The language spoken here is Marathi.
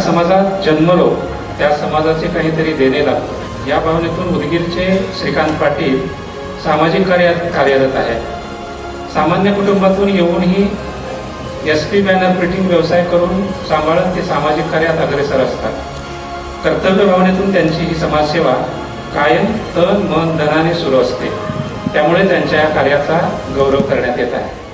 समाजात जन्मलो त्या समाजाचे काहीतरी देणे लागतो या भावनेतून उदगीरचे श्रीकांत पाटील सामाजिक कार्यात कार्यरत आहेत। सामान्य कुटुंबातून येऊनही SP बॅनर प्रिंटिंग व्यवसाय करून सांभाळत ते सामाजिक कार्यात अग्रेसर असतात। कर्तव्य भावनेतून त्यांची ही समाजसेवा कायम तन मन धनाने सुरू असते, त्यामुळे त्यांच्या कार्याचा गौरव करण्यात येत आहे।